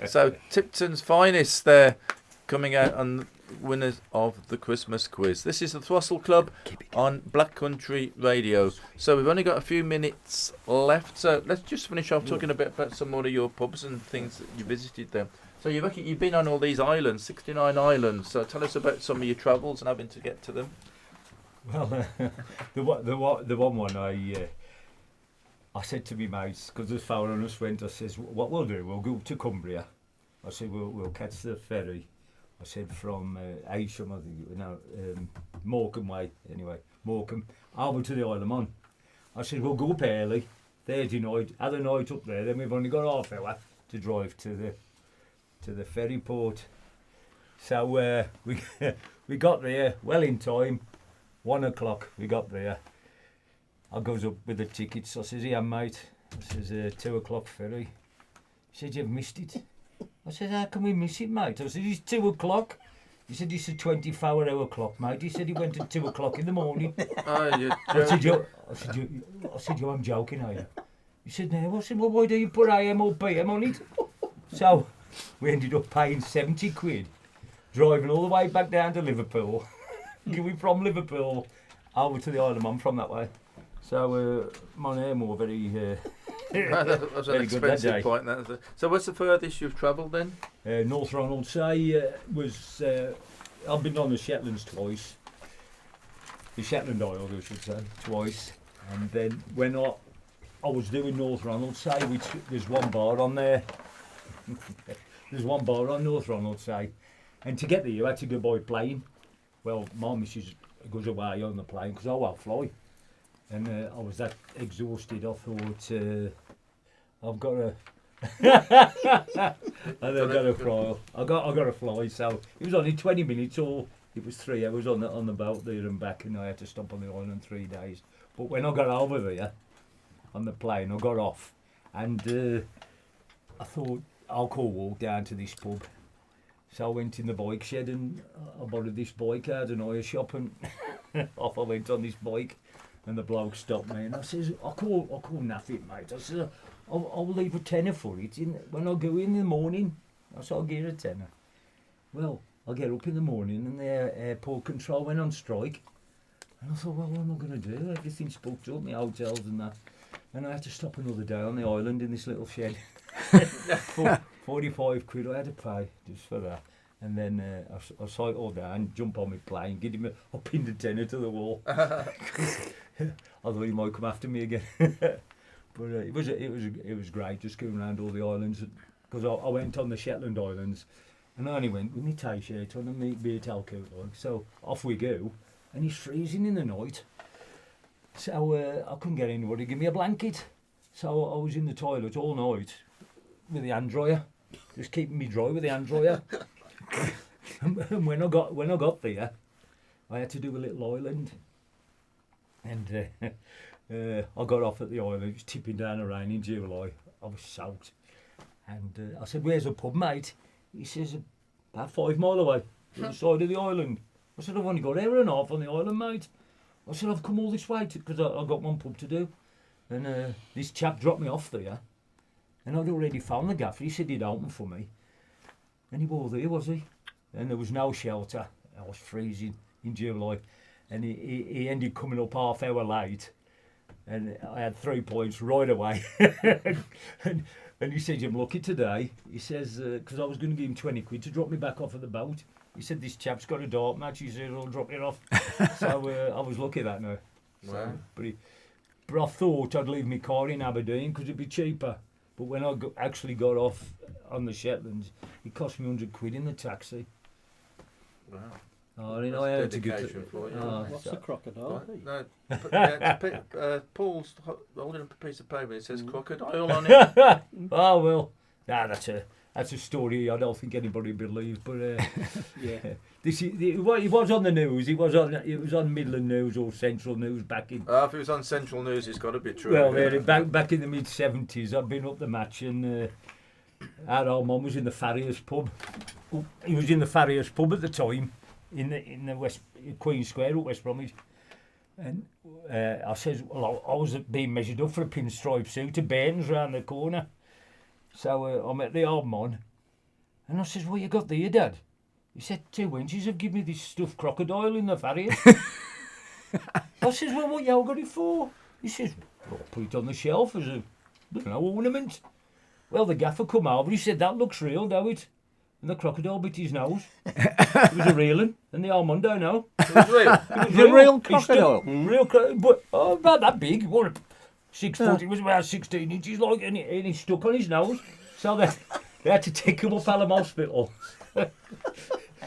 So Tipton's finest there, coming out on winners of the Christmas quiz. This is the Throstle Club on Black Country Radio. So we've only got a few minutes left. So let's just finish off talking a bit about some more of your pubs and things that you visited there. So you've been on all these islands, 69 islands. So tell us about some of your travels and having to get to them. Well, the one I said to me mates, because there's four on us went, I says, what we'll do, we'll go to Cumbria. I said, we'll catch the ferry. I said from Aisham, I think, Morecambe way, anyway, Morecambe, over to the Isle of Man. I said, we'll go up early, Thursday night, have a night up there, then we've only got half hour to drive to the ferry port. So we got there well in time, 1 o'clock we got there. I goes up with the tickets, I says, yeah mate, I says, 2 o'clock ferry. He said, you've missed it. I said, how can we miss it, mate? I said, it's 2 o'clock. He said, it's a 24-hour clock, mate. He said he went at 2 o'clock in the morning. I said, I'm joking, are you? He said, no. I said, well, why don't you put AM or PM on it? So we ended up paying 70 quid, driving all the way back down to Liverpool. Going from Liverpool over to the Isle of Man from that way. So my name was very... that was an very good that expensive day. point. So what's the furthest you've travelled then? North Ronaldsay was... I've been on the Shetlands twice. The Shetland Isles, I should say, twice. And then when I was doing North Ronaldsay, which there's one bar on there. There's one bar on North Ronaldsay. And to get there, you had to go by plane. Well, my missus goes away on the plane because I won't fly. And I was that exhausted, I thought, I've got to... and then got a fly. I got to fly, so it was only 20 minutes or it was 3 hours on the boat there and back, and I had to stop on the island 3 days. But when I got over there on the plane, I got off, and I thought I'll walk down to this pub. So I went in the bike shed and I borrowed this bike out of an hire shop, and off I went on this bike. And the bloke stopped me and I says, I call nothing, mate. I said, I'll leave a tenner for it when I go in the morning. I said, I'll give it a tenner. Well, I get up in the morning and the airport control went on strike. And I thought, well, what am I going to do? Everything's booked up, my hotels and that. And I had to stop another day on the island in this little shed. 45 quid I had to pay just for that. And then I cycled down, jump on my plane, get him a pinned a tenner to the wall. Although he might come after me again. But it was great just going around all the islands, because I went on the Shetland Islands, and I only went with my tie shirt on and my beer towel coat on. So off we go, and it's freezing in the night. So I couldn't get anybody to give me a blanket. So I was in the toilet all night with the hand dryer, just keeping me dry with the hand dryer. And when I got there, I had to do a little island, and I got off at the island. It was tipping down the rain in July. I was soaked, and I said, "Where's the pub, mate?" He says, "About 5 miles away, on the side of the island." I said, "I've only got an hour and a half on the island, mate." I said, "I've come all this way because I got one pub to do," and this chap dropped me off there, and I'd already found the gaffer. He said he'd open for me. And he wasn't there, was he? And there was no shelter. I was freezing in July. And he ended coming up half hour late. And I had 3 points right away. and he said, "I'm lucky today." He says, because I was going to give him 20 quid to drop me back off at the boat. He said, "This chap's got a dart match." He said, "I'll drop you off." So I was lucky that night. Wow. So, but I thought I'd leave my car in Aberdeen because it'd be cheaper. But when I actually got off on the Shetlands, it cost me 100 quid in the taxi. Wow. Oh, I had to get for you. What's the crocodile? No, Paul's holding up a piece of paper. It says crocodile on it. Oh well, that's a story I don't think anybody believes. But yeah, it was on the news. It was on Midland News or Central News back in. If it was on Central News, it's got to be true. Well, back in the mid-70s, I'd been up the match, and our old mum was in the Farriers pub. He was in the Farriers pub at the time, in the West Queen Square at West Bromwich. And I says, well, I was being measured up for a pinstripe suit to Bairns round the corner. So I met the old man, and I says, "What you got there, Dad?" He said, "2 wenches have given me this stuffed crocodile in the Farriers." I says, "Well, what you got it for?" He says, "Well, put it on the shelf as a, ornament." Well, the gaffer come over, he said, "That looks real, don't it?" And the crocodile bit his nose. It was a real one, and the old man don't know. It was real. It was The real crocodile. Real crocodile, but about that big. What, 6 foot, it was about 16 inches, like, and he stuck on his nose. So they had to take him up Hallam Hospital.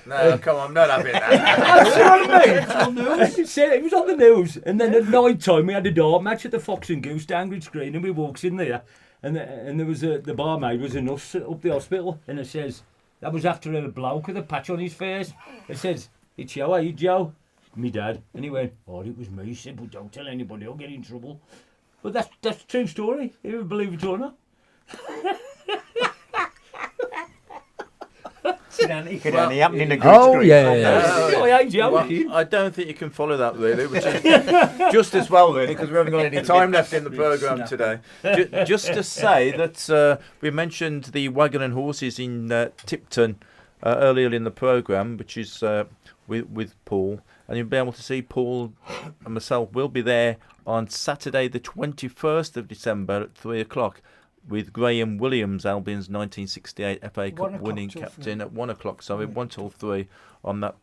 No, come on, not having that. That's what I mean. It's on the news. It was on the news. And then at night time, we had a dart match at the Fox and Goose down Grid Screen, and we walks in there, and there was the barmaid was a nurse up the hospital, and it says, that was after a bloke with a patch on his face. It says, "It's you, eh, Joe?" Me dad. And he went, "Oh, it was me." He said, "But don't tell anybody, I'll get in trouble." But that's a true story, if you believe it or not. It could only happen in a good Oh, street. yeah. I don't think you can follow that really, which is just as well really, because we haven't got any time left in the programme today. Just to say that we mentioned the Wagon and Horses in Tipton earlier in the programme, which is with Paul, and you'll be able to see Paul and myself will be there on Saturday the 21st of December at 3 o'clock. With Graham Williams, Albion's 1968 FA Cup winning captain, at 1 o'clock. So 1 till 3 on that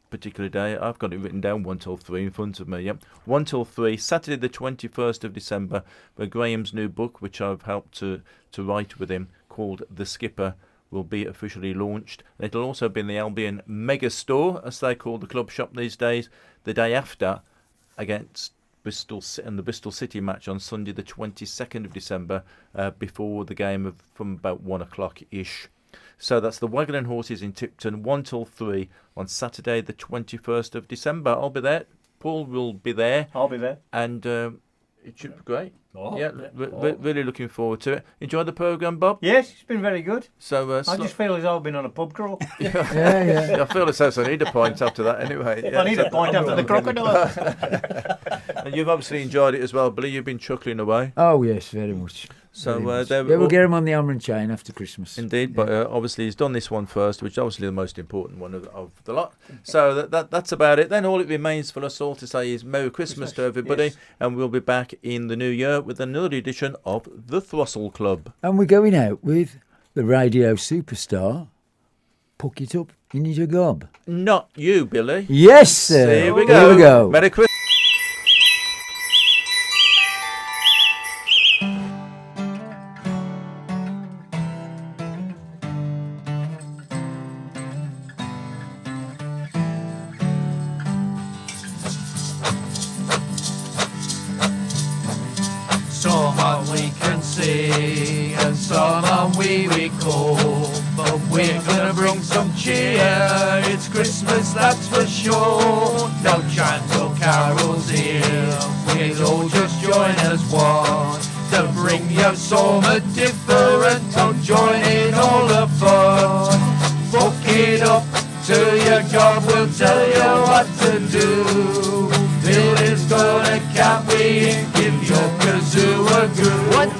particular day. I've got it written down 1 till 3 in front of me. Yep, 1 till 3, Saturday the 21st of December, where Graham's new book, which I've helped to write with him, called The Skipper, will be officially launched. It'll also be in the Albion Mega Store, as they call the club shop these days, the day after, against Bristol and the Bristol City match on Sunday the 22nd of December, before the game from about 1 o'clock ish. So that's the Wagon and Horses in Tipton, 1 till 3 on Saturday the 21st of December. I'll be there. Paul will be there. I'll be there. And it should be great. Oh, yeah, really looking forward to it. Enjoyed the programme, Bob? Yes, it's been very good. So I just feel as though I've been on a pub crawl. Yeah. I feel as though I need a point after that anyway. I need a point after the crocodile. And you've obviously enjoyed it as well, Billy. You've been chuckling away. Oh, yes, very much. So we'll get him on the hammer and chain after Christmas. Indeed, but obviously he's done this one first, which is obviously the most important one of the lot. So that's about it. Then all it remains for us all to say is Merry Christmas to everybody, yes. And we'll be back in the new year with another edition of the Throstle Club. And we're going out with the radio superstar, puck it up into your gob. Not you, Billy. Yes, sir. Here we go. Here we go. Merry Christmas. Someone we can see and someone we recall, but we're gonna bring some cheer. It's Christmas, that's for sure. No chants or carols here, we'll all just join as one to bring you something different. Come join in all the fun. Book it up to your God, we'll tell you what to do. Billy's gonna count me and give your kazoo a goo. 1, 2.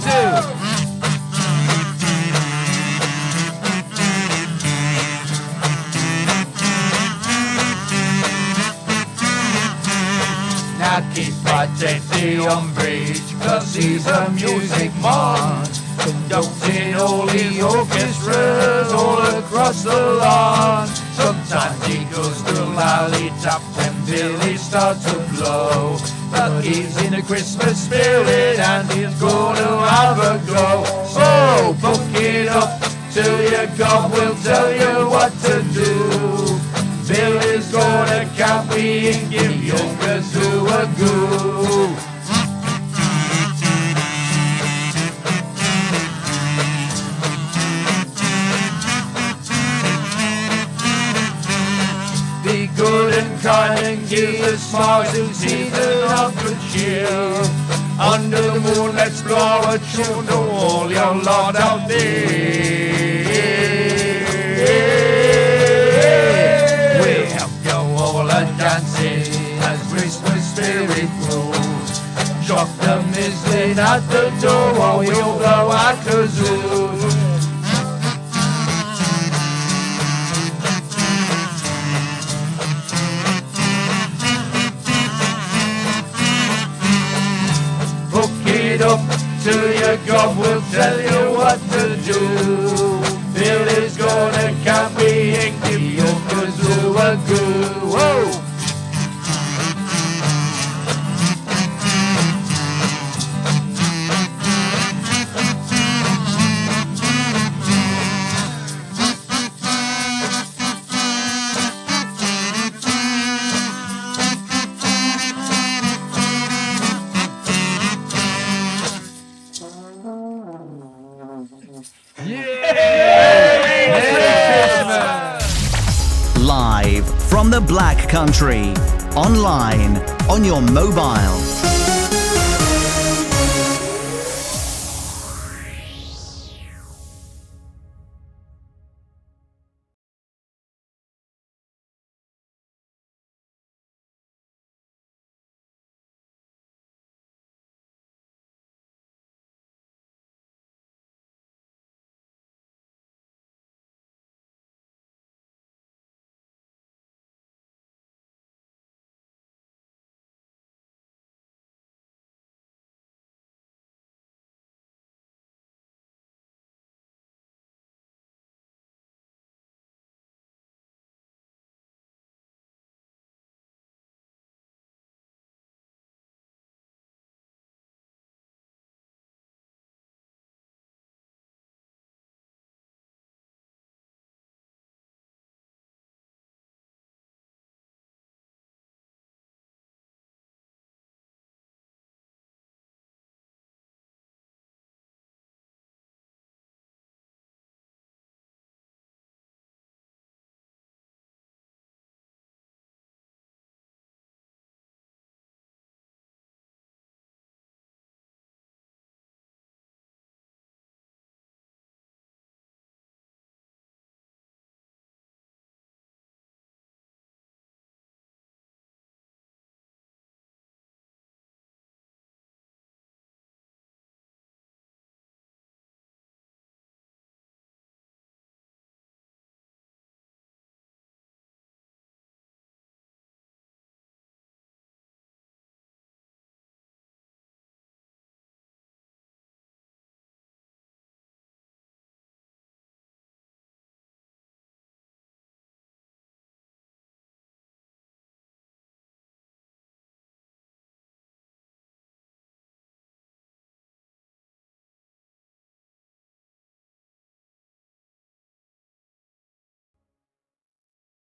Now keep the umbrage, cause he's a music man, conducting all the orchestras all across the lawn. Sometimes he goes to lolly-tap when Billy starts to blow, but he's in a Christmas spirit and he's gonna have a go. So book it up till you come, we'll tell you what to do. Billy's gonna count me and give your kazoo a goo. Be good and kind and give the smiles and season of good cheer. Under the moon, let's blow a tune to all your lot out there. We'll go all a dancing as Christmas spirit grows. Drop the mislin at the door while we'll blow our kazoos. Up to your God, we'll tell you what to do. Billy's gonna count me and give your kazoo a goo. Whoa! Live from the Black Country, online, on your mobile,